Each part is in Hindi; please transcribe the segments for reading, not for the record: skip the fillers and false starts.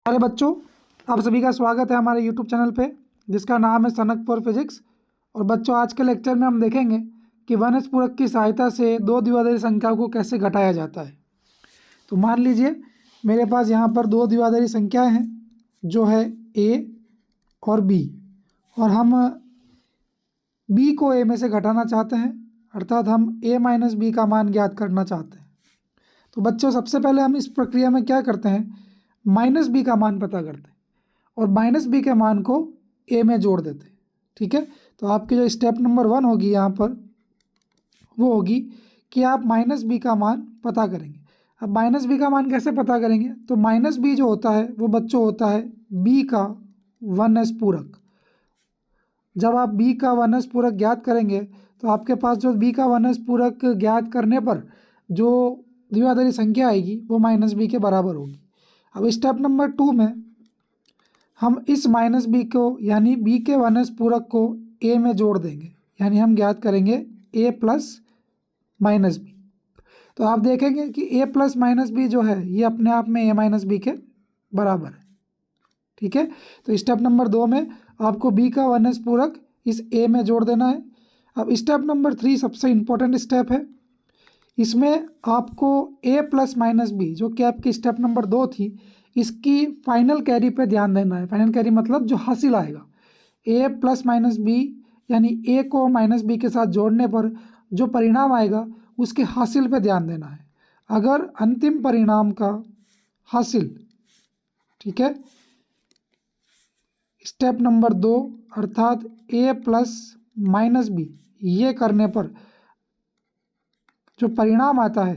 अरे बच्चों, आप सभी का स्वागत है हमारे YouTube चैनल पे जिसका नाम है सनक फॉर फिजिक्स। और बच्चों, आज के लेक्चर में हम देखेंगे कि वनस पूरक की सहायता से दो द्विआधारी संख्याओं को कैसे घटाया जाता है। तो मान लीजिए मेरे पास यहाँ पर दो द्विआधारी संख्याएं हैं जो है a और b, और हम b को a में से घटाना चाहते हैं, अर्थात हम a माइनस बी का मान ज्ञात करना चाहते हैं। तो बच्चों, सबसे पहले हम इस प्रक्रिया में क्या करते हैं, माइनस बी का मान पता करते हैं और माइनस बी के मान को ए में जोड़ देते हैं। ठीक है, तो आपकी जो स्टेप नंबर 1 होगी यहाँ पर वो होगी कि आप माइनस बी का मान पता करेंगे। अब माइनस बी का मान कैसे पता करेंगे, तो माइनस बी जो होता है वो बच्चों होता है बी का 1s पूरक। जब आप बी का 1s पूरक ज्ञात करेंगे तो आपके पास जो बी का 1s पूरक ज्ञात करने पर जो द्विआधारी संख्या आएगी वो माइनस बी के बराबर होगी। अब स्टेप नंबर 2 में हम इस माइनस बी को यानी बी के 1s पूरक को ए में जोड़ देंगे, यानी हम ज्ञात करेंगे ए प्लस माइनस बी। तो आप देखेंगे कि ए प्लस माइनस बी जो है ये अपने आप में ए माइनस बी के बराबर है। ठीक है, तो स्टेप नंबर 2 में आपको बी का 1s पूरक इस ए में जोड़ देना है। अब स्टेप नंबर 3 सबसे इम्पोर्टेंट स्टेप है। इसमें आपको a प्लस माइनस बी जो कि आपकी स्टेप नंबर 2 थी, इसकी फाइनल कैरी पे ध्यान देना है। फाइनल कैरी मतलब जो हासिल आएगा, a प्लस माइनस बी यानी a को माइनस बी के साथ जोड़ने पर जो परिणाम आएगा उसके हासिल पे ध्यान देना है। अगर अंतिम परिणाम का हासिल, ठीक है, स्टेप नंबर 2 अर्थात a प्लस माइनस बी ये करने पर जो परिणाम आता है,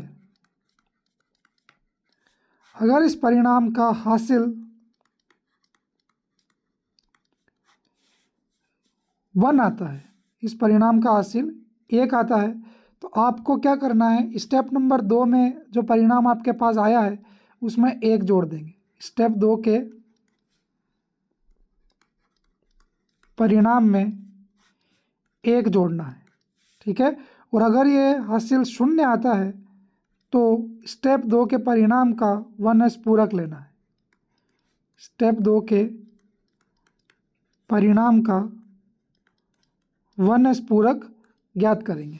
अगर इस परिणाम का हासिल 1 आता है, इस परिणाम का हासिल 1 आता है, तो आपको क्या करना है, स्टेप नंबर 2 में जो परिणाम आपके पास आया है उसमें 1 जोड़ देंगे। स्टेप 2 के परिणाम में 1 जोड़ना है। ठीक है, और अगर ये हासिल 0 आता है तो स्टेप 2 के परिणाम का 1s पूरक लेना है। स्टेप 2 के परिणाम का 1s पूरक ज्ञात करेंगे।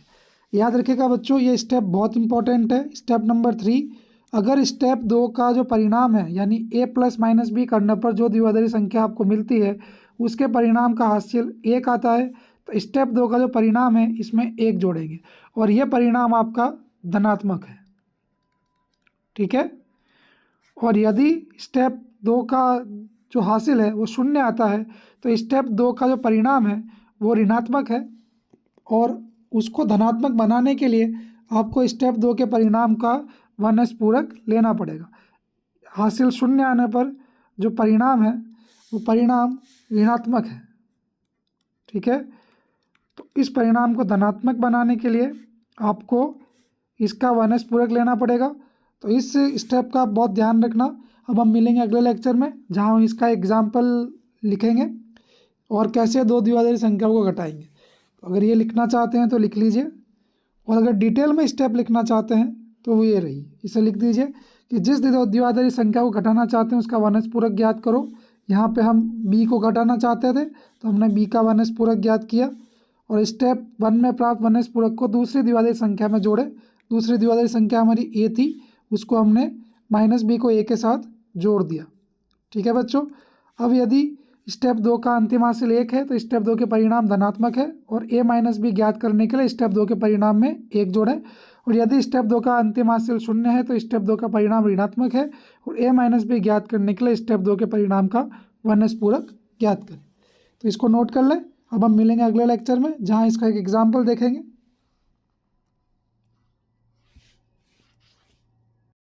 याद रखिएगा बच्चों, ये स्टेप बहुत इंपॉर्टेंट है। स्टेप नंबर 3, अगर स्टेप 2 का जो परिणाम है यानी a प्लस माइनस बी करने पर जो द्विआधारी संख्या आपको मिलती है उसके परिणाम का हासिल 1 आता है, तो स्टेप 2 का जो परिणाम है इसमें 1 जोड़ेंगे और यह परिणाम आपका धनात्मक है। ठीक है, और यदि स्टेप 2 का जो हासिल है वो 0 आता है तो स्टेप 2 का जो परिणाम है वो ऋणात्मक है, और उसको धनात्मक बनाने के लिए आपको स्टेप 2 के परिणाम का 1s पूरक लेना पड़ेगा। हासिल 0 आने पर जो परिणाम है वो परिणाम ऋणात्मक है। ठीक है, तो इस परिणाम को धनात्मक बनाने के लिए आपको इसका 1s पूरक लेना पड़ेगा। तो इस स्टेप का बहुत ध्यान रखना। अब हम मिलेंगे अगले लेक्चर में जहाँ हम इसका एग्जाम्पल लिखेंगे और कैसे दो द्विआधारी संख्याओं को घटाएंगे। अगर ये लिखना चाहते हैं तो लिख लीजिए, और अगर डिटेल में स्टेप लिखना चाहते हैं तो वो ये रही, इसे लिख दीजिए कि जिस द्विआधारी संख्या को घटाना चाहते हैं उसका 1s पूरक ज्ञात करो। यहाँ पे हम b को घटाना चाहते थे तो हमने b का 1s पूरक ज्ञात किया और स्टेप 1 में प्राप्त 1s पूरक को दूसरी द्विआधारी संख्या में जोड़े। दूसरी द्विआधारी संख्या हमारी a थी, उसको हमने माइनस बी को a के साथ जोड़ दिया। ठीक है बच्चों, अब यदि स्टेप 2 का अंतिम हासिल 1 है तो स्टेप 2 के परिणाम धनात्मक है और a माइनस बी ज्ञात करने के लिए स्टेप 2 के परिणाम में 1 जोड़ें, और यदि स्टेप 2 का अंतिम हासिल 0 है तो स्टेप 2 का परिणाम ऋणात्मक है और a माइनस बी ज्ञात करने के लिए स्टेप 2 के परिणाम का 1s पूरक ज्ञात करें। तो इसको नोट कर लें। अब हम मिलेंगे अगले लेक्चर में जहाँ इसका एक एग्जाम्पल देखेंगे।